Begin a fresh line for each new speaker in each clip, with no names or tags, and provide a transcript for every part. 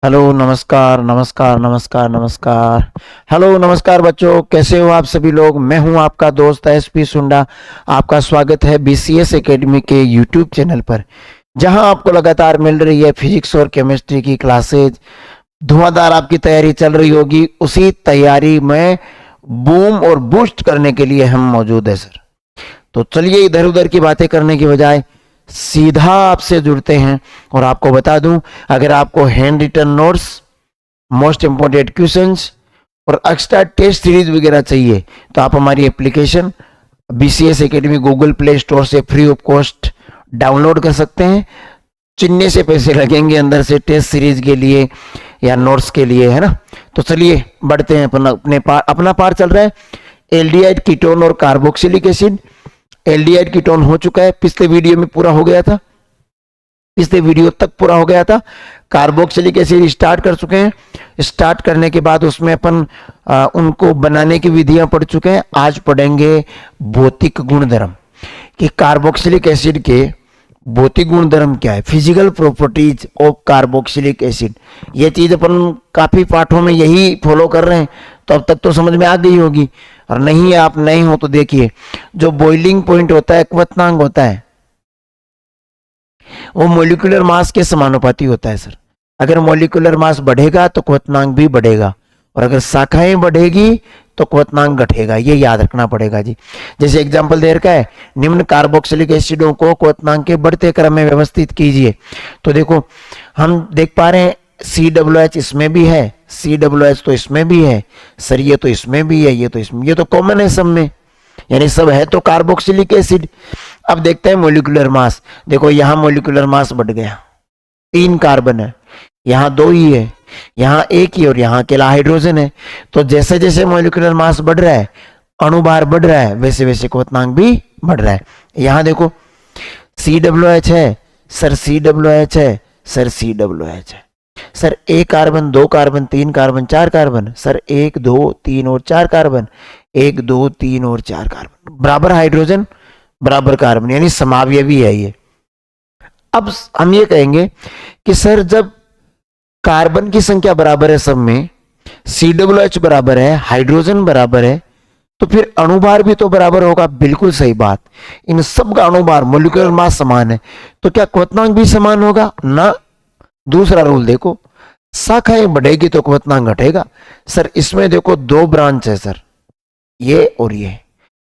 Hello, नमस्कार नमस्कार नमस्कार नमस्कार। हेलो, नमस्कार बच्चों, कैसे हो आप सभी लोग। मैं हूं आपका दोस्त एसपी सुंडा। आपका स्वागत है बीसीएस एकेडमी के यूट्यूब चैनल पर, जहां आपको लगातार मिल रही है फिजिक्स और केमिस्ट्री की क्लासेज। धुआंधार आपकी तैयारी चल रही होगी, उसी तैयारी में बूम और बूस्ट करने के लिए हम मौजूद है सर। तो चलिए, इधर उधर की बातें करने की बजाय सीधा आपसे जुड़ते हैं। और आपको बता दूं, अगर आपको hand written notes, most important questions और एक्स्ट्रा टेस्ट सीरीज वगैरह चाहिए तो आप हमारी application BCS academy Google Play Store से फ्री ऑफ कॉस्ट डाउनलोड कर सकते हैं। चिन्ने से पैसे लगेंगे अंदर से टेस्ट सीरीज के लिए या नोट्स के लिए, है ना। तो चलिए बढ़ते हैं। अपना पार चल रहा है एल्डिहाइड कीटोन और कार्बोक्सिलिक एसिड। एल्डिहाइड कीटोन हो चुका है, पिछले वीडियो में पूरा हो गया था, पिछले वीडियो तक पूरा हो गया था। कार्बोक्सिलिक एसिड स्टार्ट कर चुके हैं। स्टार्ट करने के बाद उसमें अपन उनको बनाने की विधियां पढ़ चुके हैं। आज पढ़ेंगे भौतिक गुणधर्म कि कार्बोक्सिलिक एसिड के भौतिक गुणधर्म क्या है, physical properties of carboxylic acid. ये चीज अपन काफी पाठों में यही फॉलो कर रहे हैं, तो अब तक तो समझ में आ गई होगी। और नहीं, आप नहीं हो तो देखिए, जो बॉइलिंग पॉइंट होता है, क्वथनांक होता है, वो मोलिकुलर मास के समानुपाती होता है सर। अगर मोलिकुलर मास बढ़ेगा तो क्वथनांक भी बढ़ेगा, और अगर शाखाएं बढ़ेगी तो क्वथनांक घटेगा। ये याद रखना पड़ेगा जी। जैसे एग्जांपल दे रखा है, निम्न कार्बोक्सिलिक एसिडों को क्वथनांक के बढ़ते क्रम में व्यवस्थित कीजिए। तो देखो, हम देख पा रहे हैं COOH इसमें भी है, COOH तो इसमें भी है सर, ये तो इसमें भी है, ये तो इसमें, ये तो कॉमन है सब में, यानी सब है तो कार्बोक्सिलिक एसिड। अब देखते हैं मोलिकुलर मास। देखो, यहां मोलिकुलर मास बढ़ गया, 3 कार्बन है, यहां 2 ही है, यहां 1 ही, और यहां अकेला हाइड्रोजन है। तो जैसे जैसे मोलिकुलर मास बढ़ रहा है, अणुभार बढ़ रहा है, वैसे वैसे क्वथनांक भी बढ़ रहा है। यहां देखो COOH है सर, COOH है सर, COOH है sir. 1 carbon, 2 carbon, 3 carbon, 4 carbon sir, 1 2 3 और 4 कार्बन, 1 2 3 और 4 कार्बन, बराबर हाइड्रोजन बराबर कार्बन, यानी समावयवी है ये। अब हम ये कहेंगे कि सर, जब कार्बन की संख्या बराबर है सब में, COOH बराबर है, हाइड्रोजन बराबर है, तो फिर अणुभार भी तो बराबर होगा। बिल्कुल सही बात, इन सब का अणुभार, मोलिकुलर मास समान है, तो क्या क्वथनांक भी समान होगा ना। दूसरा रूल देखो, शाखाएं बढ़ेगी तो क्वथनांक घटेगा। सर इसमें देखो 2 ब्रांच है सर, ये और ये,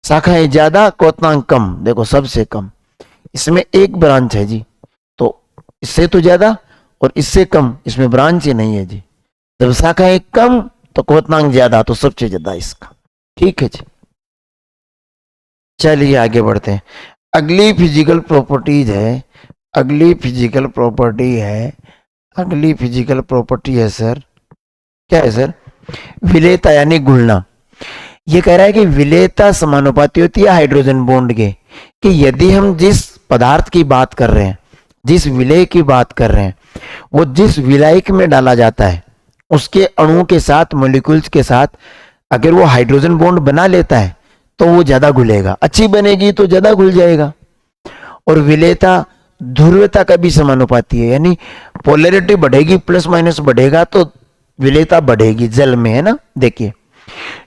शाखाएं ज्यादा क्वथनांक कम। देखो सबसे कम, इसमें 1 ब्रांच है जी, तो इससे तो ज्यादा और इससे कम, इसमें ब्रांच ही नहीं है जी। जब शाखाएं कम तो क्वथनांक ज्यादा, तो सबसे ज्यादा इसका। ठीक है जी, चलिए आगे बढ़ते हैं। अगली फिजिकल प्रॉपर्टीज है, अगली फिजिकल प्रॉपर्टी है, अगली फिजिकल प्रॉपर्टी है सर, क्या है सर, विलेयता यानी घुलना। ये कह रहा है कि विलेयता समानुपाती होती है हाइड्रोजन बॉन्ड के, कि यदि हम जिस पदार्थ की बात कर रहे हैं, जिस विलेय की बात कर रहे हैं, वो जिस विलायक में डाला जाता है, उसके अणुओं के साथ, मॉलिक्यूल्स के साथ अगर वो हाइड्रोजन बॉन्ड बना लेता है तो वो ज्यादा घुलेगा। अच्छी बनेगी तो ज्यादा घुल जाएगा। और विलेयता ध्रुवता का भी समानुपाती है, यानी पोलैरिटी बढ़ेगी, प्लस माइनस बढ़ेगा तो विलेयता बढ़ेगी जल में, है ना। देखिए,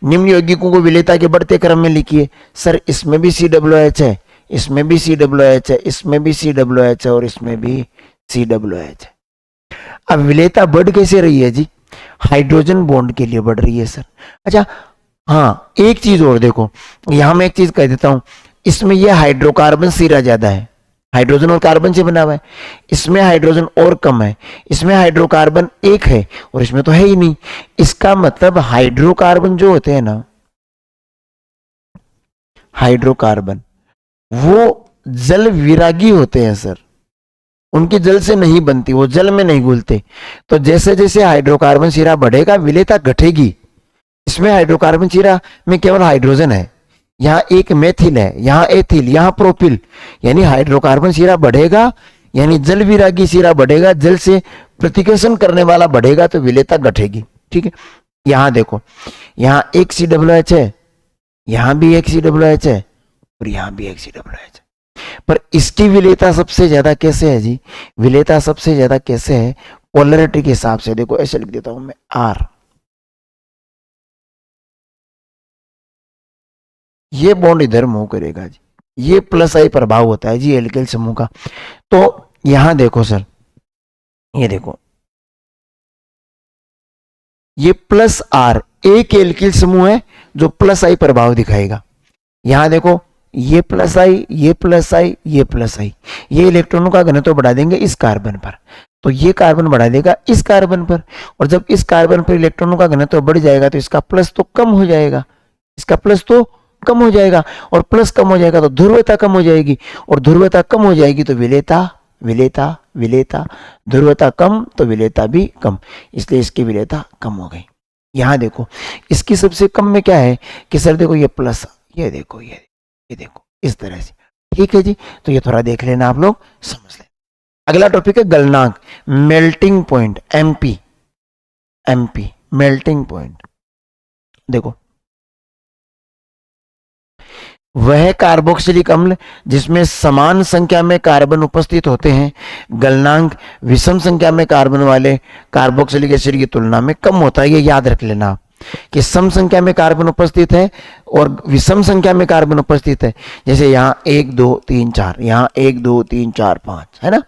निम्न यौगिकों को विलेयता के बढ़ते क्रम में लिखिए। सर इसमें भी COOH है, इसमें भी COOH है, इसमें भी COOH है, और इसमें भी COOH है। अब विलेयता बढ़ कैसे रही है जी, हाइड्रोजन बॉन्ड के लिए बढ़ रही है सर। अच्छा हाँ, एक चीज और देखो, यहां मैं एक चीज कह देता हूं, इसमें यह हाइड्रोकार्बन सिरा ज्यादा है, हाइड्रोजन और कार्बन से बना हुआ है, इसमें हाइड्रोजन और कम है, इसमें हाइड्रोकार्बन 1 है और इसमें तो है ही नहीं। इसका मतलब हाइड्रोकार्बन जो होते हैं ना, हाइड्रोकार्बन वो जल विरागी होते हैं सर, उनकी जल से नहीं बनती, वो जल में नहीं घुलते। तो जैसे जैसे हाइड्रोकार्बन सिरा बढ़ेगा विलेयता घटेगी। इसमें हाइड्रोकार्बन सिरा में केवल हाइड्रोजन है, यहाँ एक मेथिल है, यहाँ एथिल, यहाँ प्रोपिल, यानी हाइड्रोकार्बन सिरा बढ़ेगा, यानी जल विरागी सिरा बढ़ेगा, जल से प्रतिकर्षण करने वाला बढ़ेगा तो विलेयता घटेगी। ठीक है, यहाँ देखो, यहाँ एक COOH है, यहाँ भी एक COOH है, और यहाँ भी एक COOH है, पर इसकी विलेयता सबसे ज्यादा कैसे है जी, विलेयता सबसे ज्यादा कैसे है, पोलरिटी के हिसाब से देखो ऐसे लिख देता हूं मैं आर, ये बॉन्ड इधर मूव करेगा जी, ये प्लस आई प्रभाव होता है जी एल्किल समूह का। तो यहां देखो सर, ये देखो ये प्लस आर एक एल्किल समूह है जो प्लस आई प्रभाव दिखाएगा। यहां देखो ये प्लस आई, ये प्लस आई, ये प्लस आई, ये इलेक्ट्रॉनों का घनत्व बढ़ा देंगे इस कार्बन पर, तो ये कार्बन बढ़ा देगा इस कार्बन पर, और जब इस कार्बन पर इलेक्ट्रॉनों का घनत्व बढ़ जाएगा तो इसका प्लस तो कम हो जाएगा, इसका प्लस तो कम हो जाएगा, और प्लस कम हो जाएगा तो ध्रुवता कम हो जाएगी, और ध्रुवता कम हो जाएगी तो विलेयता विलेयता विलेयता, ध्रुवता कम तो विलेयता भी कम, इसलिए इसकी विलेयता कम हो गई। यहां देखो इसकी सबसे कम में क्या है कि सर देखो ये प्लस, ये देखो ये देखो इस तरह से, ठीक है जी। तो ये थोड़ा देख लेना आप लोग, समझ लें। अगला टॉपिक है गलनांक, melting point, MP, MP melting point. देखो वह कार्बोक्सिलिक अम्ल जिसमें समान संख्या में कार्बन उपस्थित होते हैं, गलनांक विषम संख्या में कार्बन वाले कार्बोक्सिलिक एसिड की तुलना में कम होता है। ये याद रख लेना कि सम संख्या में कार्बन उपस्थित है और विषम संख्या में कार्बन उपस्थित है, जैसे यहाँ 1 2 3 4, यहाँ 1 2 3 4 5 है ना,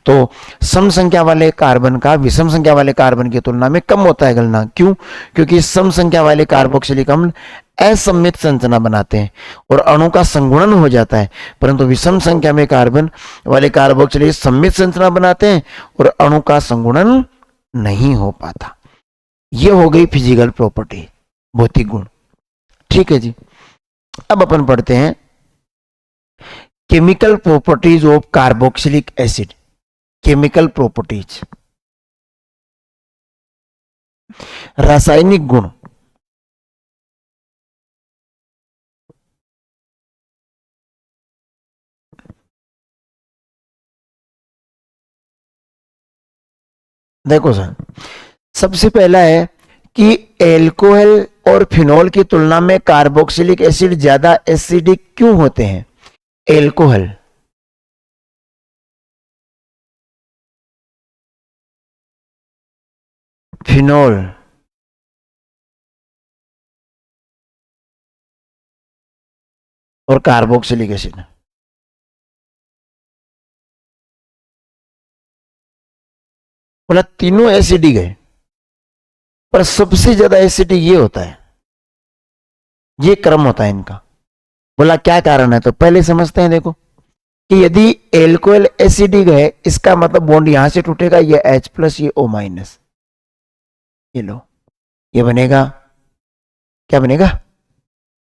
तो सम संख्या वाले कार्बन का विषम संख्या वाले कार्बन की तुलना में कम होता है गलनांक। क्यों? क्योंकि सम संख्या वाले कार्बोक्सिलिक अम्ल असममित संरचना बनाते हैं और अणु का संगुणन हो जाता है, परंतु विषम संख्या में कार्बन वाले कार्बोक्सिलिक सममित संरचना बनाते हैं और अणु का संगुणन नहीं हो पाता। ये हो गई फिजिकल प्रॉपर्टी, भौतिक गुण, ठीक है जी। अब अपन पढ़ते हैं chemical properties of carboxylic acid. Chemical properties, रासायनिक गुण। देखो सर, सबसे पहला है कि एल्कोहल और फिनॉल की तुलना में कार्बोक्सिलिक एसिड ज्यादा एसिडिक क्यों होते हैं? एल्कोहल, फिनॉल और कार्बोक्सिलिक एसिड, बोला तीनों एसिडिक है, पर सबसे ज्यादा एसिडिक ये होता है, ये क्रम होता है इनका। बोला क्या कारण है? तो पहले समझते हैं। देखो कि यदि एल्कोहल एसिडिक है, इसका मतलब बॉन्ड यहां से टूटेगा, ये H प्लस ये O माइनस, ये लो, ये बनेगा, क्या बनेगा?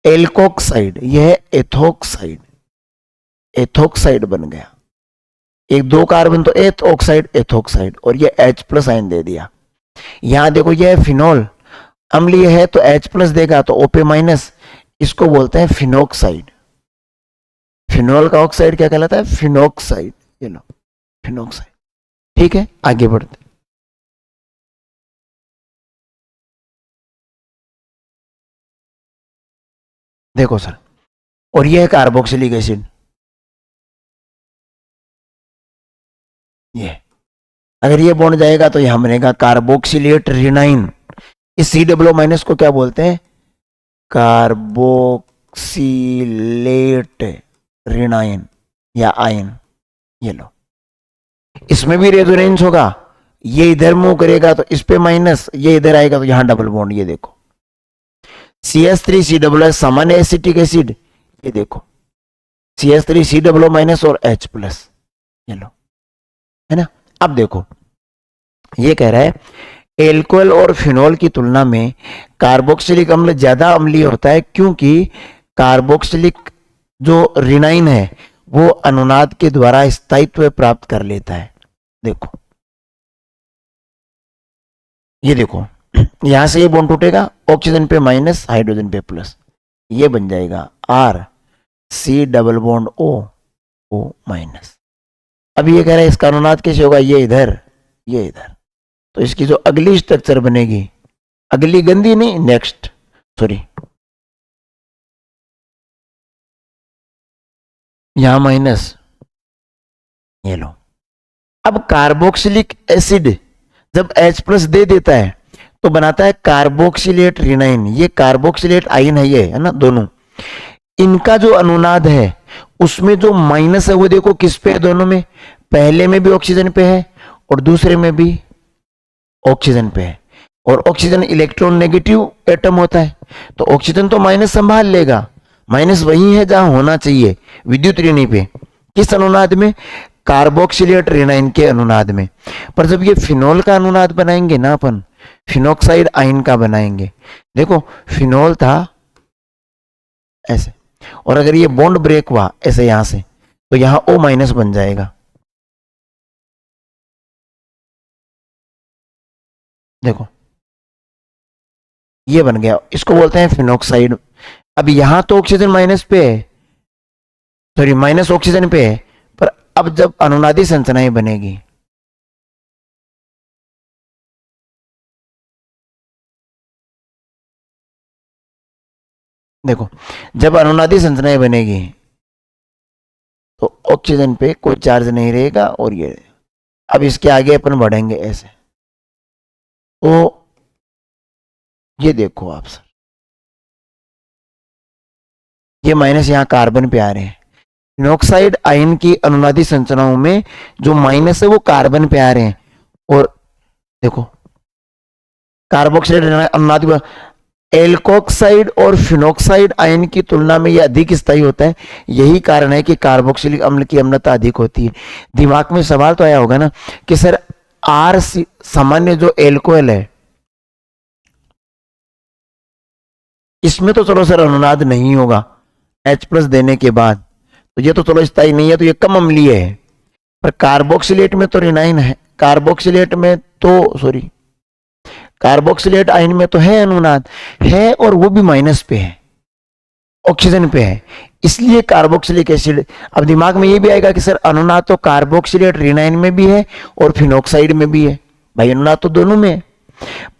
एल्कोक्साइड, यह है एथोक्साइड, एथोक्साइड बन गया। एक दो कार्बन तो एथ ऑक्साइड, एथोक्साइड, और ये H प्लस आयन दे दिया। यहां देखो यह फिनॉल अम्लीय है तो H प्लस देगा तो OP माइनस, इसको बोलते हैं फिनोक्साइड। फिनॉल का ऑक्साइड क्या कहलाता है? फिनोक्साइड, ये लो फिनोक्साइड, ठीक है। आगे बढ़ते, देखो सर, और यह है कार्बोक्सिलिक एसिड, ये अगर ये बॉन्ड जाएगा तो यहां बनेगा कार्बोक्सिलेट रिनाइन। इस COO माइनस को क्या बोलते हैं? कार्बोक्सिलेट रिनाइन या आयन, ये लो। इसमें भी रेजोनेंस होगा, ये इधर मूव करेगा तो इस पे माइनस, ये इधर आएगा तो यहां डबल बॉन्ड, ये देखो CH3COO सामान्य एसिटिक एसिड, ये देखो CH3COO माइनस और H प्लस, ये लो, है ना। अब देखो ये कह रहा है एल्कोहल और फिनॉल की तुलना में कार्बोक्सिलिक अम्ल ज्यादा अम्लीय होता है, क्योंकि कार्बोक्सिलिक जो रिनाइन है वो अनुनाद के द्वारा स्थायित्व प्राप्त कर लेता है। देखो ये देखो, यहां से ये बॉन्ड टूटेगा, ऑक्सीजन पे माइनस, हाइड्रोजन पे प्लस, ये बन जाएगा RC double bond O minus. अब ये कह रहा है इसका अनुनाद कैसे होगा? ये इधर, ये इधर, तो इसकी जो अगली स्ट्रक्चर बनेगी, अगली गंदी नहीं, नेक्स्ट, सॉरी, यहां माइनस, ये लो। अब कार्बोक्सिलिक एसिड जब H प्लस दे देता है तो बनाता है कार्बोक्सिलेट रिनाइन। ये कार्बोक्सिलेट आयन है, ये है ना दोनों, इनका जो अनुनाद है उसमें जो माइनस है वो देखो किस पे है, दोनों में, पहले में भी ऑक्सीजन पे है और दूसरे में भी ऑक्सीजन पे है। और ऑक्सीजन इलेक्ट्रॉन नेगेटिव एटम होता है, तो ऑक्सीजन तो माइनस संभाल लेगा, माइनस वही है जहां होना चाहिए, विद्युत ऋणी पे। किस अनुनाद में? कार्बोक्सिलेट रेनाइन के अनुनाद में। पर जब ये फिनोल का अनुनाद बनाएंगे ना अपन, फिनोक्साइड आयन का बनाएंगे, देखो फिनोल था ऐसे, और अगर ये बॉन्ड ब्रेक हुआ ऐसे यहां से, तो यहां O माइनस बन जाएगा। देखो ये बन गया, इसको बोलते हैं फिनोक्साइड। अब यहां तो ऑक्सीजन माइनस पे है, सॉरी माइनस ऑक्सीजन पे है, पर अब जब अनुनादी संरचनाएं बनेगी, देखो जब अनुनादी संरचनाएं बनेगी तो ऑक्सीजन पे कोई चार्ज नहीं रहेगा, और ये अब इसके आगे अपन बढ़ेंगे ऐसे, तो ये देखो आप सर, ये माइनस यहाँ कार्बन पे आ रहे हैं। फिनोक्साइड आयन की अनुनादी संरचनाओं में जो माइनस है वो कार्बन पे आ रहे हैं, और देखो कार्बोक्साइड अनुनादी, एल्कोक्साइड और फिनोक्साइड आयन की तुलना में यह अधिक स्थायी होता है। यही कारण है कि कार्बोक्सिलिक अम्ल की अम्लता अधिक होती है। दिमाग में सवाल तो आया होगा ना कि सर आर सामान्य जो एल्कोहल है, इसमें तो चलो सर अनुनाद नहीं होगा H प्लस देने के बाद, तो ये तो चलो स्थायी नहीं है, तो ये कम अम्लीय है। पर कार्बोक्सिलेट में तो रिनाइन है, कार्बोक्सिलेट में तो सॉरी कार्बोक्सिलेट आयन में तो है अनुनाद, है और वो भी माइनस पे है, ऑक्सीजन पे है, इसलिए कार्बोक्सिलिक एसिड। अब दिमाग में ये भी आएगा कि सर अनुनाद तो कार्बोक्सिलेट रिनाइन में भी है और फिनोक्साइड में भी है। भाई अनुनाद तो दोनों में है,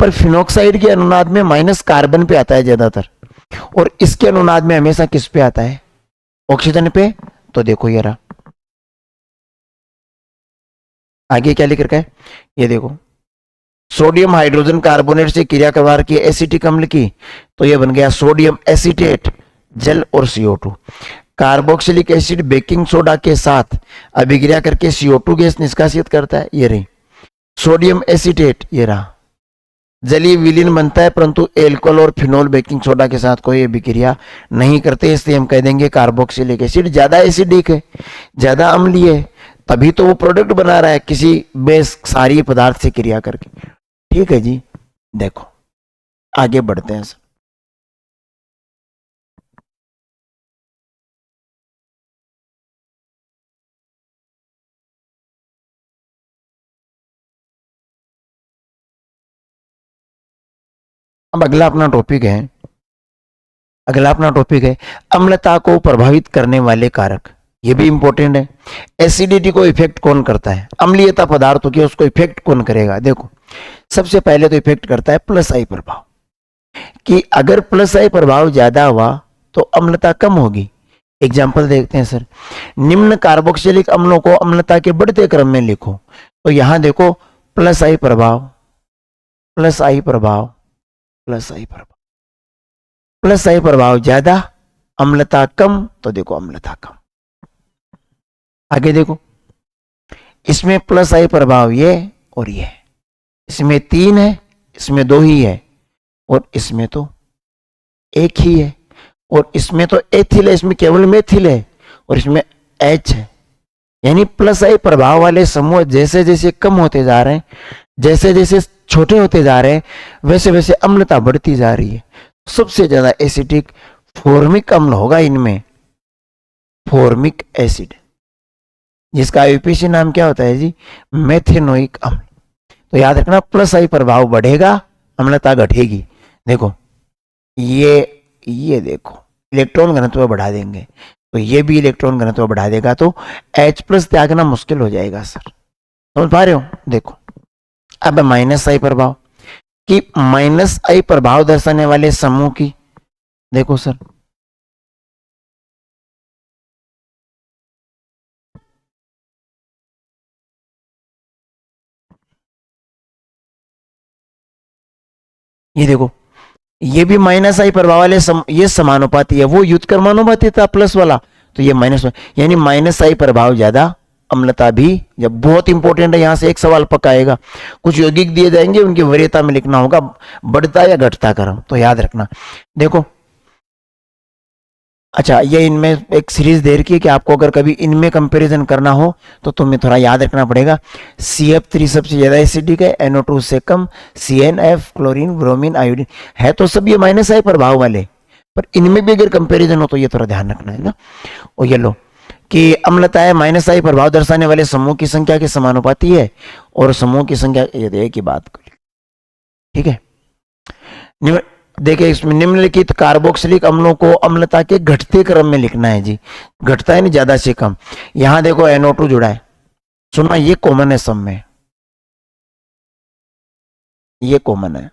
पर फिनोक्साइड के अनुनाद में माइनस कार्बन पे आता है ज्यादातर, और इसके अनुनाद में हमेशा किस पे आता है? ऑक्सीजन पे। तो देखो ये रहा, आगे क्या लिख रखा है, ये देखो, सोडियम हाइड्रोजन कार्बोनेट से क्रिया करवा की एसिटिक अम्ल की, तो ये बन गया सोडियम एसीटेट, जल और CO2। Carboxylic acid baking soda के साथ अभिक्रिया करके CO2 गैस निष्कासित करता है, ये रही सोडियम एसीटेट, ये रहा जलीय विलीन बनता है, परंतु एल्कोहल और फिनोल बेकिंग सोडा के साथ कोई अभिक्रिया नहीं करते, इसलिए हम कह देंगे कार्बोक्सिलिक एसिड ज्यादा एसिडिक है, ज्यादा अम्लीय है, तभी तो वो प्रोडक्ट बना रहा है किसी बेस क्षारीय पदार्थ से क्रिया करके। ठीक है जी, देखो आगे बढ़ते हैं। अब अगला अपना टॉपिक है अम्लता को प्रभावित करने वाले कारक। ये भी इंपॉर्टेंट है। एसिडिटी को इफेक्ट कौन करता है? अम्लीयता पदार्थों की उसको इफेक्ट कौन करेगा? देखो सबसे पहले तो इफेक्ट करता है प्लस आई प्रभाव, कि अगर प्लस आई प्रभाव ज्यादा हुआ तो अम्लता कम होगी। एग्जाम्पल देखते हैं सर, निम्न कार्बोक्सिलिक अम्लों को अम्लता के बढ़ते क्रम में लिखो, तो यहां देखो प्लस आई प्रभाव, प्लस आई प्रभाव, प्लस आई प्रभाव, प्लस आई प्रभाव ज्यादा, अम्लता कम, तो देखो अम्लता कम। आगे देखो, इसमें प्लस आई प्रभाव ये और ये, इसमें 3 है, इसमें 2 ही है, और इसमें तो एक ही है, और इसमें तो एथिल है, इसमें केवल मेथिल है, और इसमें H है। यानी प्लस आई प्रभाव वाले समूह जैसे जैसे कम होते जा रहे हैं, जैसे जैसे छोटे होते जा रहे हैं, वैसे वैसे अम्लता बढ़ती जा रही है। सबसे ज्यादा एसिडिक फॉर्मिक अम्ल होगा इनमें, फॉर्मिक एसिड, जिसका यूपीसी नाम क्या होता है जी? मेथेनोइक अम्ल। तो याद रखना प्लस आई प्रभाव बढ़ेगा, अम्लता घटेगी। देखो ये देखो इलेक्ट्रॉन घनत्व बढ़ा देंगे, तो ये भी इलेक्ट्रॉन घनत्व बढ़ा देगा, तो H प्लस त्यागना मुश्किल हो जाएगा सर, समझ पा रहे हो? देखो अब माइनस आई प्रभाव, कि माइनस आई प्रभाव दर्शाने वाले समूह की, देखो सर ये देखो, ये भी माइनस आई प्रभाव वाले ये समानुपाती है, वो व्युत्क्रमानुपाती था प्लस वाला, तो ये माइनस, यानी माइनस आई प्रभाव ज्यादा, अम्लता भी। जब बहुत इंपॉर्टेंट है, यहां से एक सवाल पक्का आएगा, कुछ यौगिक दिए जाएंगे, उनकी वरीयता में लिखना होगा बढ़ता या घटता क्रम, तो याद रखना। देखो, अच्छा, ये इनमें एक सीरीज दे रखी है कि आपको अगर कभी इनमें कंपैरिजन करना हो तो तुम्हें थोड़ा याद रखना पड़ेगा। CF3 सबसे ज्यादा एसिडिक है, NO2 से कम, CNF, क्लोरीन, ब्रोमीन, आयोडीन, है तो सब ये माइनस आई प्रभाव वाले, पर इनमें भी अगर कंपैरिजन हो तो ये थोड़ा ध्यान रखना है ना। और ये लो कि अम्लता है माइनस आई प्रभाव दर्शाने वाले समूह की संख्या के समानुपाती है, और समूह की संख्या, ये की बात करें, ठीक है। देखिए, इसमें निम्नलिखित कार्बोक्सिलिक अम्लों को अम्लता के घटते क्रम में लिखना है जी, घटता है नहीं, ज्यादा से कम। यहां देखो NO2 जुड़ा है, सुनना, ये कॉमन है सब में, ये कॉमन है।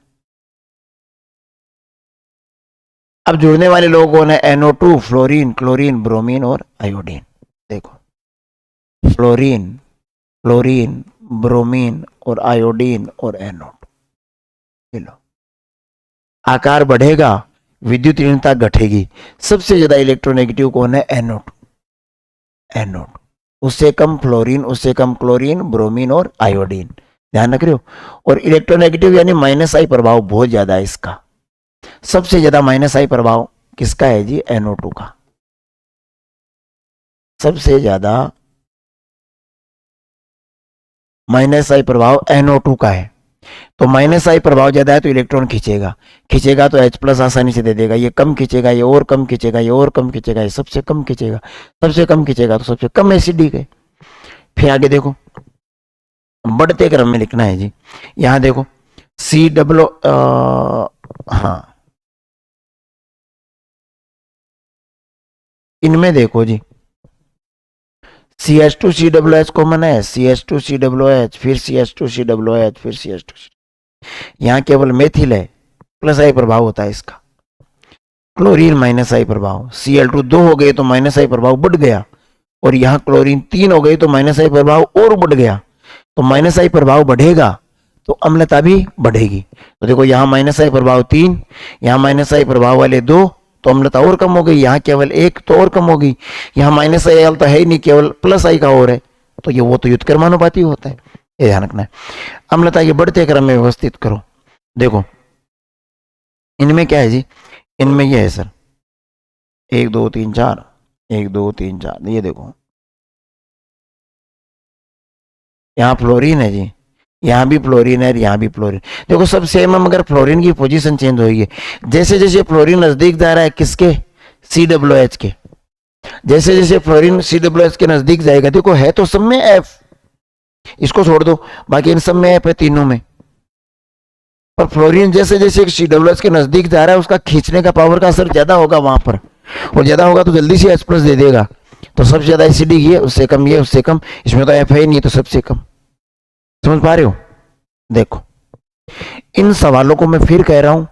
अब जुड़ने वाले लोग कौन है? NO2, फ्लोरीन, क्लोरीन, ब्रोमीन और आयोडीन। देखो, फ्लोरीन, क्लोरीन, ब्रोमीन और आयोडीन और NO2। लो, आकार बढ़ेगा, विद्युत ऋणता घटेगी। सबसे ज्यादा इलेक्ट्रोनेगेटिव कौन है? NO2। उससे कम फ्लोरीन, उससे कम क्लोरीन, ब्रोमीन और आयोडीन, ध्यान रख रहे हो। और इलेक्ट्रोनेगेटिव यानी माइनस आई प्रभाव बहुत ज्यादा है इसका। सबसे ज्यादा माइनस आई प्रभाव किसका है जी? NO2 का। सबसे ज्यादा माइनस आई प्रभाव NO2 का है। तो माइनस आई प्रभाव ज्यादा है तो इलेक्ट्रॉन खींचेगा तो H+ आसानी से दे देगा। ये कम खींचेगा, ये और कम खींचेगा, ये और कम खींचेगा, ये सबसे कम खींचेगा, सबसे कम खींचेगा तो सबसे कम एसिडिक है। फिर आगे देखो, बढ़ते क्रम में लिखना है जी। यहां देखो CW, हाँ, इनमें देखो जी, CH2COH कॉमन है, CH2COH, फिर CH2COH, फिर CH2। यहां केवल मेथिल है, प्लस आई प्रभाव होता है इसका। क्लोरीन माइनस आई प्रभाव, Cl2 2 हो गए तो माइनस आई प्रभाव बढ़ गया, और यहां क्लोरीन 3 हो गए तो माइनस आई प्रभाव और बढ़ गया। तो माइनस आई प्रभाव बढ़ेगा तो अम्लता भी बढ़ेगी। तो देखो, यहां माइनस आई प्रभाव 3, यहां माइनस आई प्रभाव वाले 2, तो अम्लता और कम हो गई। यहां केवल 1 तो और कम होगी। यहां माइनस आई तो है ही नहीं, केवल प्लस आई का और है, तो ये वो तो व्युत्क्रमानुपाती होता है, ये ध्यान रखना है। अम्लता के बढ़ते क्रम में व्यवस्थित करो। देखो, इनमें क्या है जी? इनमें ये है सर, 1 2 3 4, 1 2 3 4, ये देखो, यहाँ फ्लोरीन है जी, यहाँ भी फ्लोरीन है, यहाँ भी फ्लोरीन। देखो, सब सेम है, मगर फ्लोरीन की पोजीशन चेंज होगी। जैसे जैसे फ्लोरीन नजदीक जा रहा है किसके? COH के, जैसे जैसे फ्लोरीन COH के नजदीक जाएगा, देखो है तो सब में F, इसको छोड़ दो, बाकी इन सब में F है, तीनों में। पर फ्लोरीन जैसे जैसे COH के नजदीक जा रहा है, उसका खींचने का पावर का असर ज्यादा होगा वहां पर, और ज्यादा होगा तो जल्दी से H+ दे देगा। तो सबसे ज्यादा एसिडिक ये, उससे कम ये, उससे कम, इसमें तो F है ही नहीं, तो सबसे कम। समझ पा रहे हो? देखो, इन सवालों को मैं फिर कह रहा हूं,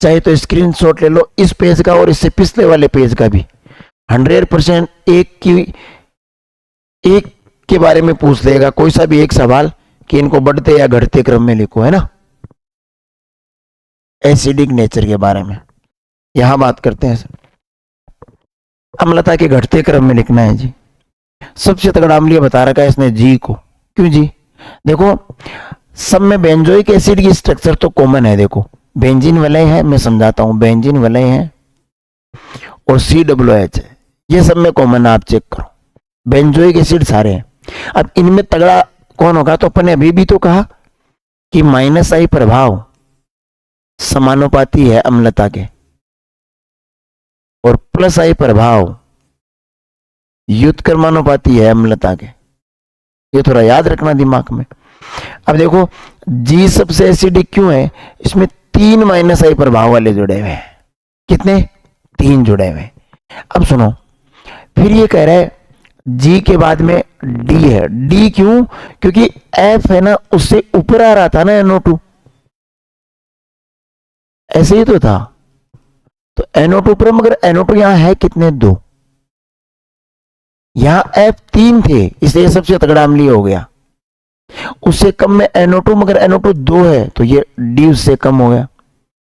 चाहे तो स्क्रीनशॉट ले लो इस पेज का और इससे पिछले वाले पेज का भी। 100% एक के बारे में पूछ लेगा कोई सा भी एक सवाल कि इनको बढ़ते या घटते क्रम में लिखो, है ना, एसिडिक नेचर के बारे में। यहां बात करते हैं सर, अम्लता के घटते क्रम में लिखना है जी। सबसे तगड़ा अम्लीय बता रखा है इसने जी को। क्यों जी? देखो, सब में बेंजोइक एसिड की स्ट्रक्चर तो कॉमन है। देखो, बेंजीन वलय है, मैं समझाता हूं, बेंजीन वलय है और COH है, ये सब में कॉमन है, आप चेक करो, बेंजोइक एसिड सारे हैं। अब इनमें तगड़ा कौन होगा? तो अपन ने अभी भी तो कहा कि माइनस आई प्रभाव समानुपाती है अम्लता के, और प्लस आई प्रभाव व्युत्क्रमानुपाती है अम्लता के। ये थोड़ा याद रखना दिमाग में। अब देखो, जी सबसे एसिडिक क्यों है? इसमें 3 माइनस आई प्रभाव वाले जुड़े हुए हैं। कितने? 3 जुड़े हुए। अब सुनो, फिर ये कह रहा है जी के बाद में डी है। डी क्यों? क्योंकि एफ है ना, उससे ऊपर आ रहा था ना NO2, ऐसे ही तो था, तो NO2 पर, मगर NO2 यहां है कितने? 2। यहां F 3 थे, इसलिए सबसे तगड़ा अम्लीय हो गया। उससे कम में NO2, मगर NO2 2 है, तो ये D उससे कम हो गया।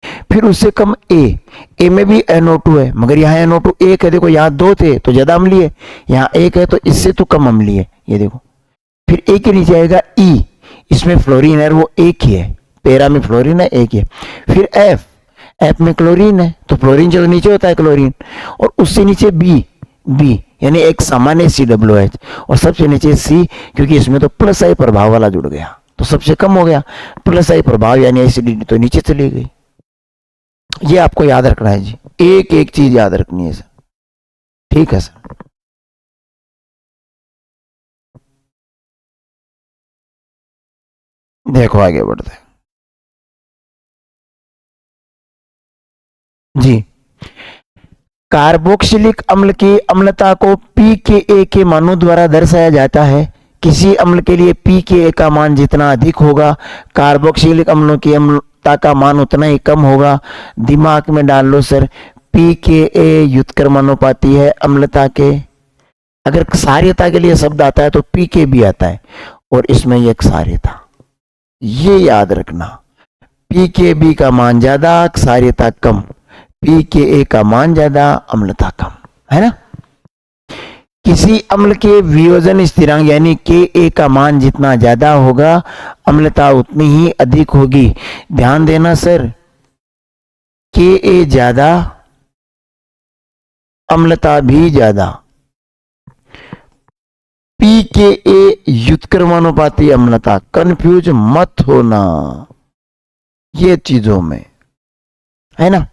फिर उससे कम ए में भी NO2 है, मगर यहाँ NO2 एक है, देखो यहाँ 2 थे तो ज्यादा अम्लीय है, यहाँ 1 है तो इससे तो कम अम्लीय है, ये देखो। फिर ए के नीचे आएगा ई, इसमें फ्लोरीन है, वो एक ही है, पैरा में फ्लोरीन है, एक ही है। फिर एफ में क्लोरीन है, तो फ्लोरीन जो नीचे होता है क्लोरीन, और उससे नीचे बी यानी एक सामान्य COOH, और सबसे नीचे सी, क्योंकि इसमें तो प्लस आई प्रभाव वाला जुड़ गया तो सबसे कम हो गया, प्लस आई प्रभाव यानी एसिडिटी तो नीचे चली गई। ये आपको याद रखना है जी, एक एक चीज याद रखनी है सर, ठीक है सर। देखो आगे बढ़ते हैं जी। कार्बोक्सिलिक अम्ल की अम्लता को pKa के मानों द्वारा दर्शाया जाता है। किसी अम्ल के लिए pKa का मान जितना अधिक होगा, कार्बोक्सिलिक अम्लों की अम्लता का मान उतना ही कम होगा। दिमाग में डाल लो सर, pKa व्युत्क्रमानुपाती है अम्लता के। अगर क्षारीयता के लिए शब्द आता है तो pK भी आता है, और इसमें यह क्षारीयता, ये याद रखना, pKb का मान ज्यादा, क्षारीयता कम, pKa का मान ज्यादा, अम्लता कम, है ना। किसी अम्ल के वियोजन स्थिरांक यानी Ka का मान जितना ज्यादा होगा, अम्लता उतनी ही अधिक होगी। ध्यान देना सर, Ka ज्यादा, अम्लता भी ज्यादा। pKa व्युत्क्रमानुपाती अम्लता, कंफ्यूज मत होना ये चीजों में, है ना।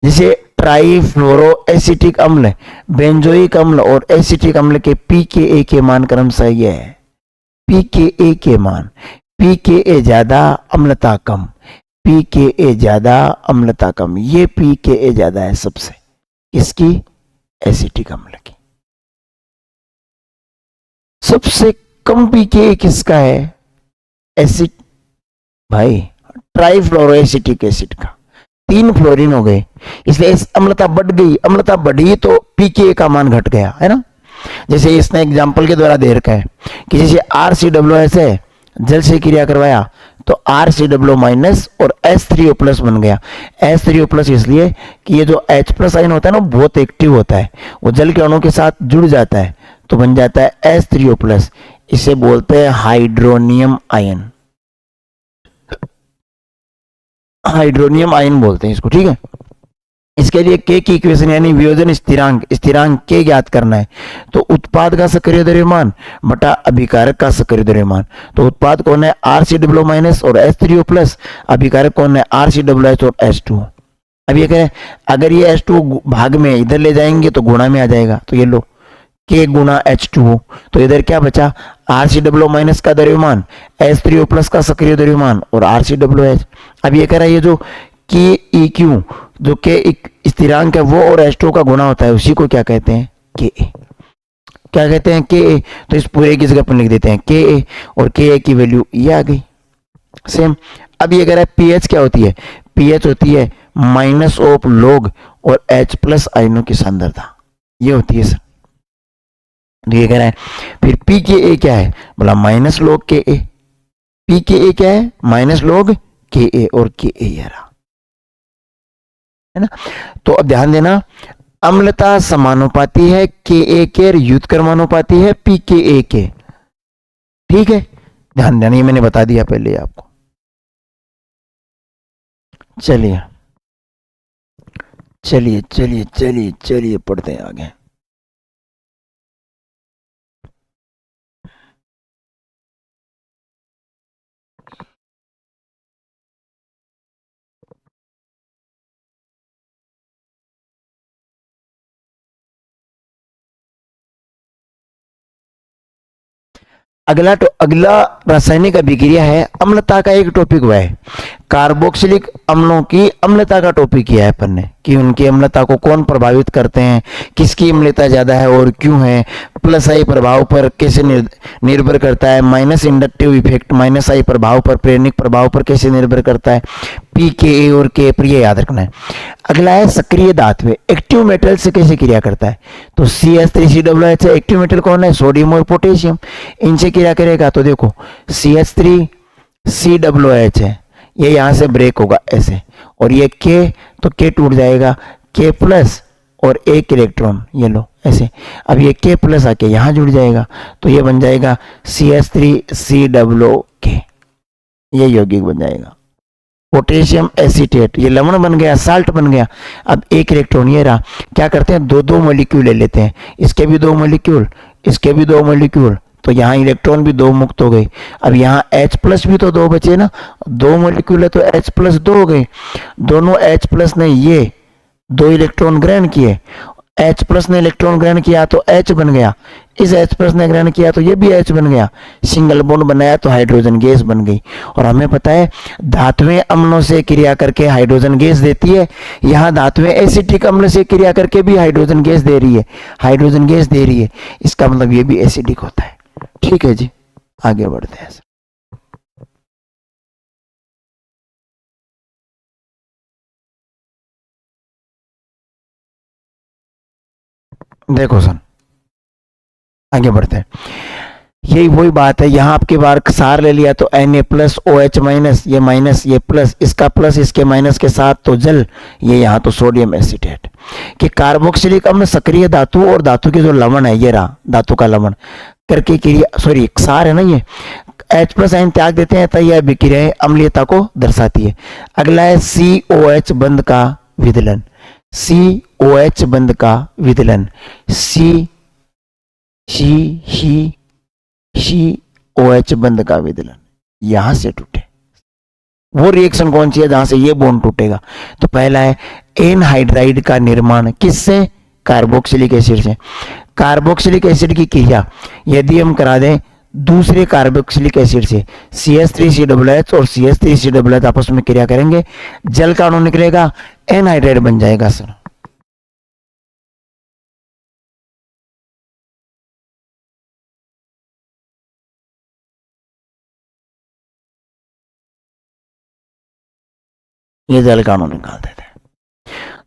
जैसे ट्राइफ्लोरोएसिटिक अम्ल, बेंजोइक अम्ल और एसिटिक अम्ल के pKa के मान क्रमशः यह है। pKa के मान, pKa ज्यादा, अम्लता कम, pKa ज्यादा, अम्लता कम, ये pKa ज्यादा है सबसे, इसकी एसिटिक अम्ल की। सबसे कम pKa किसका है? एसिड भाई, ट्राइफ्लोरोएसिटिक एसिड का। 3 फ्लोरीन हो गए, इसलिए इस अम्लता बढ़ गई, अम्लता बढ़ी तो pKa का मान घट गया, है ना। जैसे इसने एग्जांपल के द्वारा दे रखा है कि जैसे RCOOH है, जल से क्रिया करवाया तो RCOO माइनस और H3O प्लस बन गया। H3O प्लस इसलिए कि ये जो H प्लस आयन होता है ना, बहुत एक्टिव होता है, वो जल के अणु के साथ जुड़ जाता है तो बन जाता है H3O प्लस। इसे बोलते हैं हाइड्रोनियम आयन, हाइड्रोनियम आयन बोलते हैं इसको, ठीक है। इसके लिए K की इक्वेशन यानी वियोजन स्थिरांक K ज्ञात करना है, तो उत्पाद का सक्रिय द्रव्यमान बटा अभिकारक का सक्रिय द्रव्यमान। तो उत्पाद कौन है? RCOO माइनस और H3O प्लस, अभिकारक कौन है? RCOOH और H2O। अब ये कहें अगर ये H2O भाग में इधर ले जाएंगे तो गुणा में आ जाएगा, तो ये लो K गुणा H2O, तो इधर क्या बचा? RCOO माइनस का द्रव्यमान, H3O प्लस का सक्रिय द्रव्यमान और RCOOH। अब ये कह रहा है ये जो KEQ जो K स्थिरांक है वो और H2O का गुणा होता है, उसी को क्या कहते हैं? Ka। क्या कहते हैं? Ka। तो इस पूरे की जगह पर लिख देते हैं Ka, और Ka की वैल्यू ये आ गई सेम। अब ये कह रहा है pH क्या होती है? pH होती है माइनस ऑफ लॉग और H प्लस आयनों की सांद्रता, ये होती है सर। ये कह रहा है फिर pKa क्या है? बोला माइनस लॉग Ka। pKa क्या है? माइनस लॉग Ka, और Ka ये रहा, है ना। तो अब ध्यान देना, अम्लता समानुपाती है Ka के, व्युत्क्रमानुपाती है pKa के, ठीक है। ध्यान देना, ये मैंने बता दिया पहले आपको। चलिए चलिए चलिए चलिए चलिए पढ़ते हैं आगे। अगला रासायनिक अभिक्रिया है अम्लता का। एक टॉपिक हुआ है कार्बोक्सिलिक अम्लों की अम्लता का टॉपिक किया है अपन ने, कि उनकी अम्लता को कौन प्रभावित करते हैं, किसकी अम्लता ज्यादा है और क्यों है, प्लस आई प्रभाव पर कैसे निर्भर करता है, माइनस इंडक्टिव इफेक्ट माइनस आई प्रभाव पर, प्रेरक प्रभाव पर कैसे निर्भर करता है, pKa और K पर यह याद रखना है। अगला है सक्रिय धातु, एक्टिव मेटल से कैसे क्रिया करता है, तो CH3COOH है, एक्टिव मेटल कौन है? सोडियम और पोटेशियम, इनसे क्रिया करेगा तो देखो CH3COOH है, ये यहाँ से ब्रेक होगा ऐसे, और ये K, तो K टूट जाएगा, K प्लस और एक इलेक्ट्रॉन, ये लो ऐसे। अब ये K प्लस आके यहाँ जुड़ जाएगा, तो ये बन जाएगा CH3COOK, ये यौगिक बन जाएगा। पोटेशियम एसीटेट, ये लवण बन गया, साल्ट बन गया। अब एक इलेक्ट्रॉन ये रहा, क्या करते हैं, दो दो मॉलिक्यूल ले लेते हैं, इसके भी दो मॉलिक्यूल, इसके भी दो मॉलिक्यूल, तो यहाँ इलेक्ट्रॉन भी दो मुक्त हो गए। अब यहाँ H प्लस भी तो दो बचे ना, दो मॉलिक्यूल है तो H प्लस दो हो गए, दोनों H प्लस ने ये दो इलेक्ट्रॉन ग्रहण किए, H प्लस ने इलेक्ट्रॉन ग्रहण किया तो H बन गया, इस H प्लस ने ग्रहण किया तो ये भी H बन गया, सिंगल बॉन्ड बनाया तो हाइड्रोजन गैस बन गई। और हमें पता है धातुएं अम्लों से क्रिया करके हाइड्रोजन गैस देती है, यहाँ धातुएं एसिटिक अम्ल से क्रिया करके भी हाइड्रोजन गैस दे रही है, हाइड्रोजन गैस दे रही है, इसका मतलब ये भी एसिडिक होता है। ठीक है जी, आगे बढ़ते हैं। देखो सर, आगे बढ़ते हैं। यही वही बात है, यहाँ आपकी बार क्षार ले लिया तो Na प्लस OH माइनस, ये माइनस ये प्लस, इसका प्लस इसके माइनस के साथ तो जल, ये यहाँ तो सोडियम एसीटेट। कि कार्बोक्सिलिक अम्ल सक्रिय धातु और धातु के जो लवण है, ये रहा धातु का लवण करके क्रिया, सॉरी क्षार है ना, ये H प्लस आयन त्याग देते हैं तो यह विक्रिया अम्लीयता को दर्शाती है। अगला है COH बंध का विदलन, COH बंध का विदलन, COH बंध का विदलन यहां से टूटे, वो रिएक्शन कौन सी है जहां से ये बॉन्ड टूटेगा, तो पहला है एनहाइड्राइड का निर्माण, किससे, कार्बोक्सिलिक एसिड से। कार्बोक्सिलिक एसिड की क्रिया यदि हम करा दें दूसरे कार्बोक्सिलिक एसिड से, CH3COOH और CH3COOH आपस में क्रिया करेंगे, जल का अणु निकलेगा, एनहाइड्राइड बन जाएगा सर। ये जल का अणु निकाल देते हैं,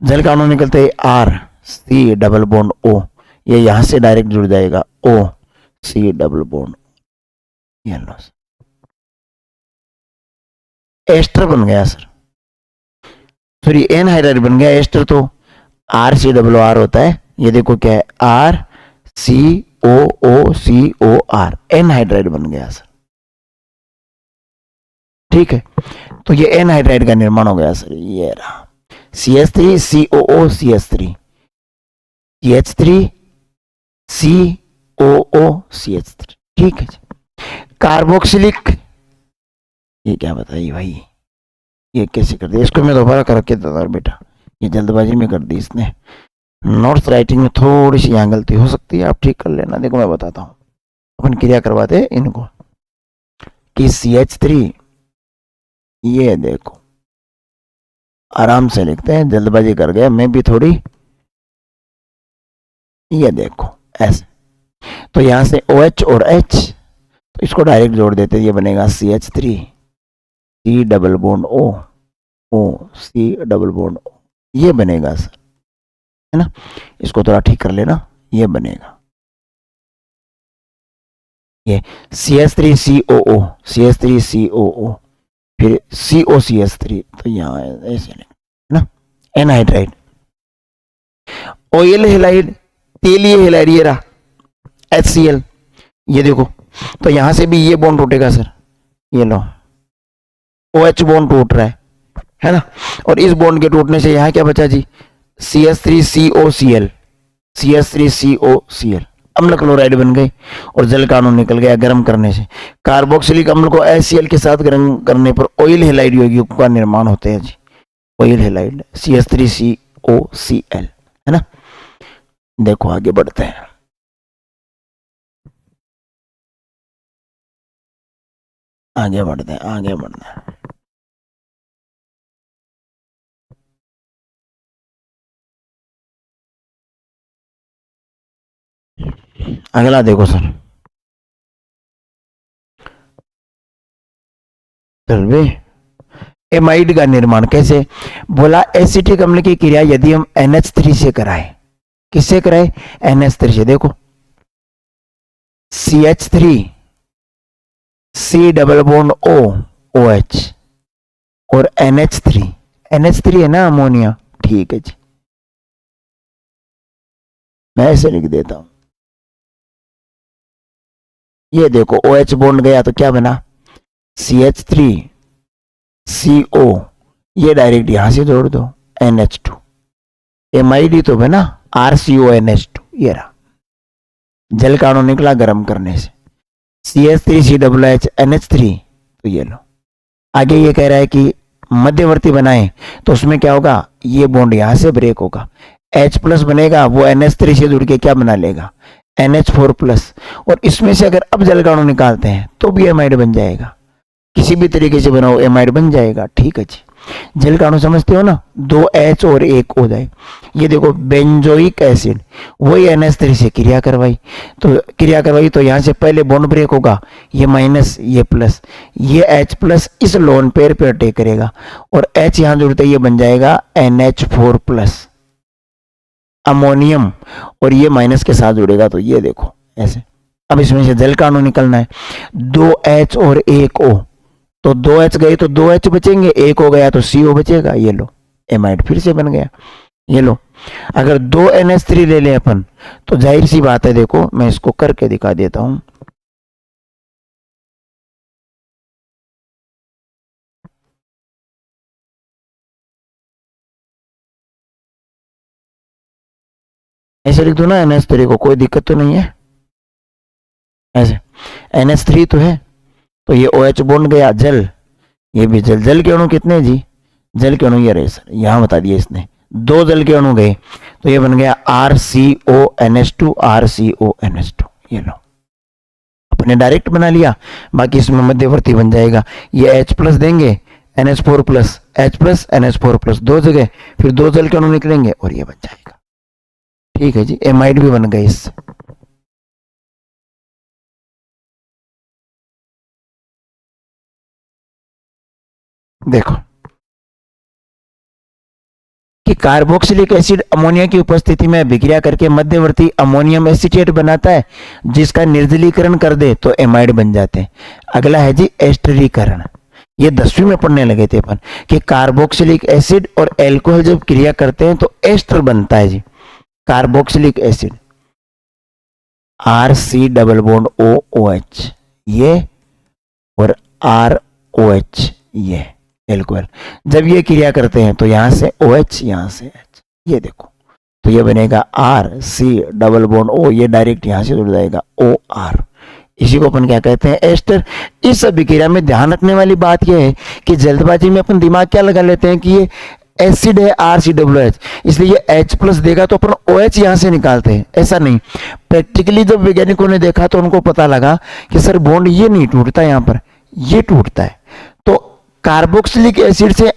जल का अणु निकलते ही RC डबल बॉन्ड O, ये यहां से डायरेक्ट जुड़ जाएगा, OC डबल बॉन्ड, ये लो एस्टर बन गया सर, सॉरी एनहाइड्राइड बन गया, एस्टर तो RCOOR होता है, ये देखो क्या है RCOOCOR, एनहाइड्राइड बन गया सर। ठीक है, तो ये एनहाइड्राइड का निर्माण हो गया सर, ये रहा CH3COOCH3, CH3COOCH3। ठीक है जी, कार्बोक्सिलिक, ये क्या बताइए भाई, ये कैसे कर दिया, इसको मैं दोबारा करके देता हूँ बेटा, ये जल्दबाजी में कर दी इसने, नोट्स राइटिंग में थोड़ी सी यहाँ गलती हो सकती है, आप ठीक कर लेना। देखो मैं बताता हूँ, अपन क्रिया करवाते इनको कि CH3, ये देखो आराम से लिखते हैं, जल्दबाजी कर गया मैं भी थोड़ी, ये देखो ऐसे, तो यहां से OH और H, तो इसको डायरेक्ट जोड़ देते, ये बनेगा CH3C double bond OC double bond O, ये बनेगा सर, है ना, इसको थोड़ा ठीक कर लेना, ये बनेगा ये CH3COO, फिर COCH3, तो यहाँ ऐसे ना, एनहाइड्राइड, ऑयल हेलाइड, तेलीय हेलाइड, ये रहा HCl, ये देखो, तो यहां से भी ये बॉन्ड टूटेगा सर, ये लो OH बॉन्ड टूट रहा है ना, और इस बॉन्ड के टूटने से यहाँ क्या बचा जी, CH3COCl, CH3COCl, अम्ल क्लोराइड बन गई और जल का अणु निकल गया गर्म करने से। कार्बोक्सिलिक अम्ल को HCl के साथ गर्म करने पर ऑयल हेलाइड यौगिकों का निर्माण होते हैं जी, ऑयल हेलाइड CH3COCl, है ना। देखो आगे बढ़ते हैं, आगे बढ़ते हैं, आगे बढ़ते हैं। अगला देखो सर, एमाइड का निर्माण कैसे, बोला एसिटिक अम्ल की क्रिया यदि हम NH3 से कराएं, किससे कराएं, NH3 से। देखो CH3C double bond OH, NH3, NH3 है ना अमोनिया, ठीक है जी, मैं ऐसे लिख देता हूं। ये देखो OH बॉन्ड गया तो क्या बना, CH3CO, ये डायरेक्ट यहां से जोड़ दो, NH2, MID तो बना RCONH2, ये रहा, जल का अणु निकला गर्म करने से, CH3COOH तो ये लो। आगे ये कह रहा है कि मध्यवर्ती बनाए तो उसमें क्या होगा, ये बॉन्ड यहां से ब्रेक होगा, H प्लस बनेगा, वो NH3 से जुड़ के क्या बना लेगा, NH4 प्लस, और इसमें से अगर अब जल का अणु निकालते हैं तो भी एमाइड बन जाएगा, किसी भी तरीके से बनाओ एमाइड बन जाएगा, ठीक है जी। जल का अणु समझते हो ना, 2 H और 1 O जाए, ये देखो बेंजोइक एसिड, वही NH3 से क्रिया करवाई, तो यहां से पहले बॉन्ड ब्रेक होगा, ये माइनस ये प्लस, ये H प्लस इस लोन पेयर पे अटैक करेगा, और H यहां जुड़ते ये बन जाएगा NH4 प्लस अमोनियम, और ये माइनस के साथ जुड़ेगा, तो ये देखो ऐसे। अब इसमें से जल का अणु निकलना है, 2 H और 1 O, तो 2 H गए तो 2 H बचेंगे, 1 हो गया तो CO बचेगा, ये लो एमाइड फिर से बन गया, ये लो। अगर 2 NH3 ले लें अपन तो जाहिर सी बात है, देखो मैं इसको करके दिखा देता हूं, ऐसे लिख दो ना NH3 को, कोई दिक्कत तो नहीं है, ऐसे NH3 तो है, तो ये OH बॉन्ड गया जल, ये भी जल, जल के अणु कितने जी, जल के अणु ये रहे सर, यहां बता दिया इसने, 2 जल के अणु गए तो ये बन गया RCONH2, RCONH2, ये लो अपने डायरेक्ट बना लिया, बाकी इसमें मध्यवर्ती बन जाएगा, ये H प्लस देंगे, NH4 plus, H plus NH4 plus, 2 जगह, फिर 2 जल के अणु निकलेंगे और ये बन जाएगा, ठीक है जी, एमाइड भी बन गए इससे। देखो कि कार्बोक्सिलिक एसिड अमोनिया की उपस्थिति में अभिक्रिया करके मध्यवर्ती अमोनियम एसीटेट बनाता है, जिसका निर्जलीकरण कर दे तो एमाइड बन जाते हैं। अगला है जी एस्टरीकरण, ये 10वीं में पढ़ने लगे थे अपन कि कार्बोक्सिलिक एसिड और एल्कोहल जब क्रिया करते हैं तो एस्टर बनता है जी, carboxylic acid RC double bond OOH ये, और ROH ये एल्कोहल, जब ये क्रिया करते हैं तो यहां से OH यहां से H, ये देखो, तो ये बनेगा RC डबल बॉन्ड O, ये डायरेक्ट यहां से जुड़ जाएगा OR, इसी को अपन क्या कहते हैं, एस्टर। इस अभिक्रिया में ध्यान रखने वाली बात यह है कि जल्दबाजी में अपन दिमाग क्या लगा लेते हैं कि ये एसिड है RCOOH, इसलिए ये H प्लस देगा तो अपन OH यहां से निकालते हैं, ऐसा नहीं। प्रैक्टिकली जब वैज्ञानिकों ने देखा तो उनको पता लगा कि सर बॉन्ड ये नहीं टूटता, यहां पर ये टूटता है, तो कार्बोक्सिलिक एसिड से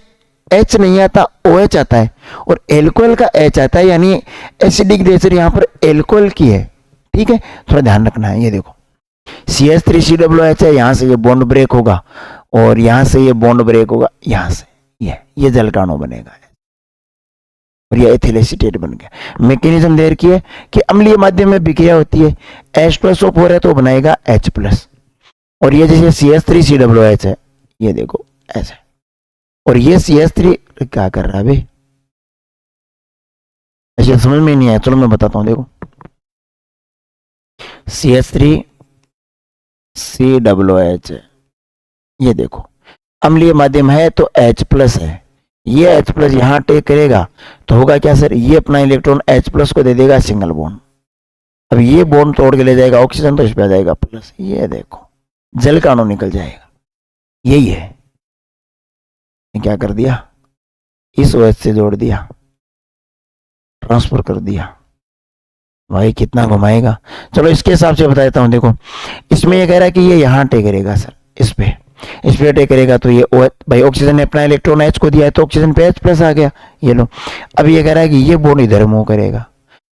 H नहीं आता, OH आता है, और एल्कोहल का H आता है, यानी एसिडिक नेचर यहां पर एल्कोहल की है, ठीक है, थोड़ा ध्यान रखना है। ये देखो CH3COOH है, यहां से ये बॉन्ड ब्रेक होगा, और यहां से ये बॉन्ड ब्रेक होगा, यहां से ये जल का अणु बनेगा, और ये एथिल एसीटेट बन गया। मैकेनिज्म देर की है कि अम्लीय माध्यम में विक्रिया होती है, H+O4 है तो बनाएगा H+, और ये जैसे CH3COOH है, ये देखो ऐसे, और ये CH3 क्या कर रहा है भाई, ऐसे समझ में नहीं आया, चलो मैं बताता हूं, देखो CH3COOH है, ये देखो अम्लीय माध्यम है तो H+ है, ये H+ यहां टेक करेगा तो होगा क्या सर, ये अपना इलेक्ट्रॉन H+ को दे देगा सिंगल बॉन्ड, अब ये बॉन्ड तोड़ के ले जाएगा ऑक्सीजन, तो इस पे आ जाएगा प्लस, ये देखो जल का अणु निकल जाएगा, यही है। क्या कर दिया, इस OH से जोड़ दिया, ट्रांसफर कर दिया, भाई कितना घुमाएगा। चलो इसके हिसाब से बता देता हूं, देखो इसमें ये कह रहा है कि ये यहां अटैक करेगा सर, इस पे अटैक करेगा, तो ये OH, भाई ऑक्सीजन ने अपना इलेक्ट्रॉन H को दिया है तो ऑक्सीजन पे H+ आ गया, ये लो। अब ये कह रहा है कि ये बॉन्ड इधर मूव करेगा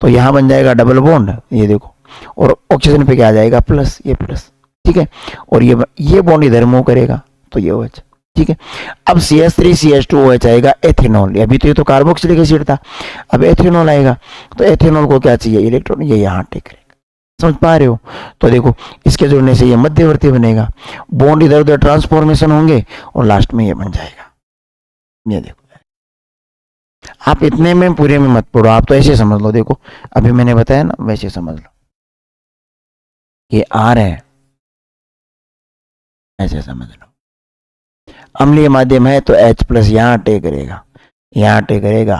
तो यहां बन जाएगा डबल बॉन्ड, ये देखो, और ऑक्सीजन पे क्या आ जाएगा प्लस, ये प्लस, ठीक है, और ये बॉन्ड इधर मूव करेगा तो ये OH, ठीक है। अब CH3CH2OH आएगा एथेनॉल, अभी तो ये तो कार्बोक्सिलिक एसिड था, अब एथेनॉल आएगा, तो एथेनॉल को क्या चाहिए, इलेक्ट्रॉन, ये यहां टेक करेगा, समझ पा रहे हो। तो देखो इसके जुड़ने से ये मध्यवर्ती बनेगा, बॉन्ड इधर उधर ट्रांसफॉर्मेशन होंगे और लास्ट में ये बन जाएगा। ये देखो, आप इतने में पूरे में मत पढ़ो, आप तो ऐसे समझ लो, देखो अभी मैंने बताया ना वैसे समझ लो, ये R है, ऐसे समझ लो। अम्लीय माध्यम है तो H प्लस यहां अटैक करेगा, यहां अटैक करेगा,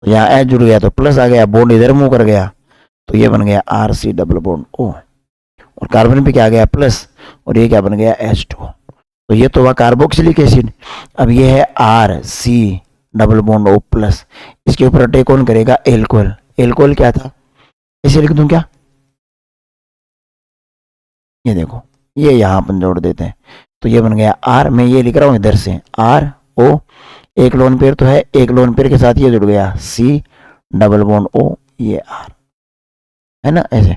यहाँ H जुड़ गया तो प्लस आ गया, बॉन्ड इधर मूव कर गया तो ये बन गया RC डबल बॉन्ड O, और कार्बन पे क्या आ गया प्लस, और ये क्या बन गया H2। तो ये तो हुआ कार्बोक्सिलिक एसिड। अब ये है RC double bond O plus, इसके ऊपर अटैक कौन करेगा, एल्कोहल। एल्कोहल क्या था, इसे लिख दूं क्या, ये देखो, ये यहां अपन जोड़ देते हैं तो ये बन गया R, मैं ये लिख रहा हूं इधर से RO, एक लोन पेयर तो है, एक लोन पेयर के साथ ये जुड़ गया C डबल बॉन्ड O, ये R है ना ऐसे,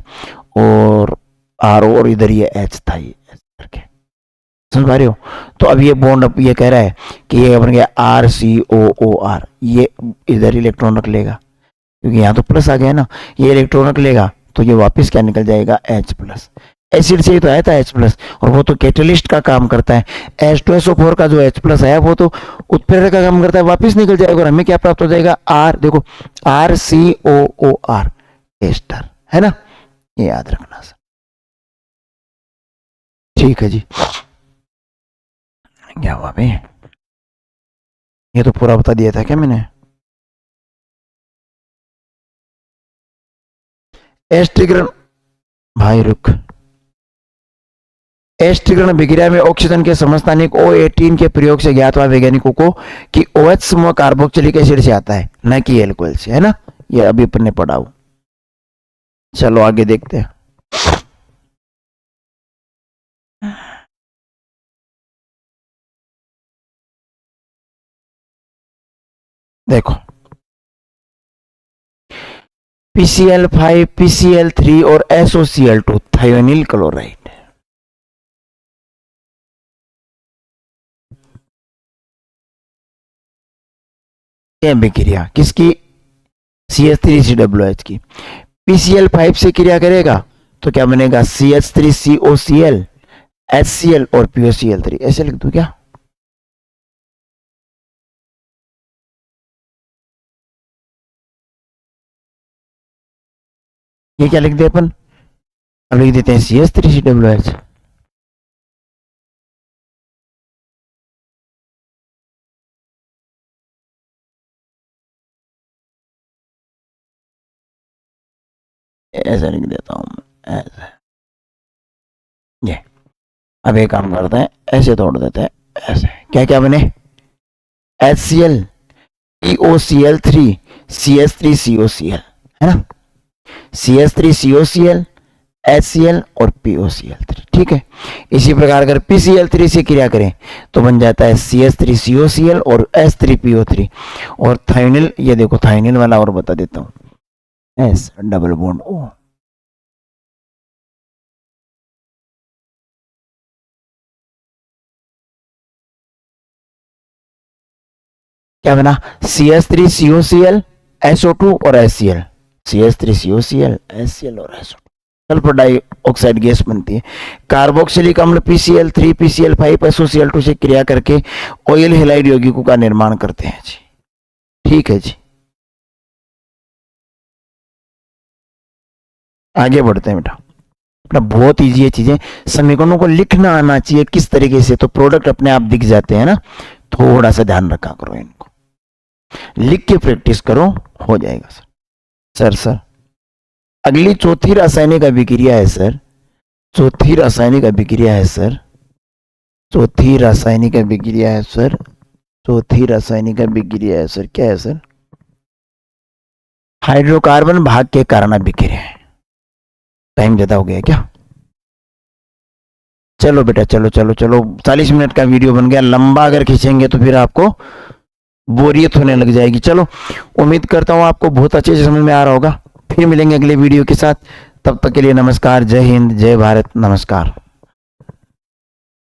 और RO और इधर ये H था, ये ऐसे करके, समझ पा रहे हो। तो अब ये बॉन्ड अब ये कह रहा है कि ये बन गया RCOOR, ये इधर इलेक्ट्रॉन रख लेगा क्योंकि यहाँ तो प्लस आ गया ना, ये इलेक्ट्रॉन रख लेगा तो ये वापस क्या निकल जाएगा H प्लस। एसिड से ही तो आया था H प्लस, और वो तो कैटलिस्ट का काम करता है। H2SO4 का जो H प्लस आया वो तो उत्प्रेरक का काम करता है, वापस निकल जाएगा और हमें क्या प्राप्त हो जाएगा, R, देखो RCOOR एस्टर, है ना, ये याद रखना सर। ठीक है जी, क्या हुआ भाई, ये तो पूरा बता दिया था क्या मैंने। एस्ट्रिग्रन, भाई रुक, एस्ट्रिग्रन अभिक्रिया में ऑक्सीजन के समस्थानिक O18 के प्रयोग से ज्ञात हुआ वैज्ञानिकों को कि OH समूह कार्बोक्सिलिक एसिड से आता है, न कि एल्कोहल से, है ना, ये अभी अपन ने पढ़ा हो। चलो आगे देखते हैं। देखो PCl5, PCl3 और SOCl2 थायोनिल क्लोराइड, अभिक्रिया किसकी, CH3COOH की। PCl5 से क्रिया करेगा तो क्या बनेगा, CH3COCl, HCl और POCl3, ऐसे लिख दूं क्या, ये क्या लिख दे अपन, अब लिख देते हैं CH3COOH। ऐसा लिख देता हूं ऐसे, ये अब एक काम करते हैं, ऐसे तोड़ देते हैं, ऐसे क्या क्या बने, HCl, POCl3, CH3COCl, है ना, CH3COCl, HCl और POCl3, ठीक है। इसी प्रकार अगर PCl3 से क्रिया करें तो बन जाता है CH3COCl और H3PO3, और थायोनिल, ये देखो थायोनिल वाला और बता देता हूं, S डबल बॉन्ड O, क्या बना, CH3COCl, SO2 और HCl, CH3COCl, HCl और SO2, सल्फर डाइऑक्साइड गैस बनती है। कार्बोक्सिलिक अम्ल PCl3, PCl5, SOCl2 से क्रिया करके ऑयल हेलाइड यौगिकों का निर्माण करते हैं जी, ठीक है जी। आगे बढ़ते हैं बेटा, अपना बहुत इजी है चीजें, समीकरणों को लिखना आना चाहिए किस तरीके से, तो प्रोडक्ट अपने आप दिख जाते हैं ना, थोड़ा सा ध्यान रखा करो, इनको लिख के प्रैक्टिस करो, हो जाएगा सर। सर अगली चौथी रासायनिक अभिक्रिया है सर, चौथी रासायनिक अभिक्रिया है सर, चौथी रासायनिक अभिक्रिया है सर, चौथी रासायनिक अभिक्रिया है सर, क्या है सर, हाइड्रोकार्बन भाग के कारण अभिक्रिया है। टाइम ज्यादा हो गया क्या, चलो बेटा चलो चलो चलो, 40 मिनट का वीडियो बन गया, लंबा अगर खींचेंगे तो फिर आपको बोरियत होने लग जाएगी। चलो उम्मीद करता हूं आपको बहुत अच्छे से समझ में आ रहा होगा, फिर मिलेंगे अगले वीडियो के साथ, तब तक के लिए नमस्कार, जय हिंद, जय भारत, नमस्कार।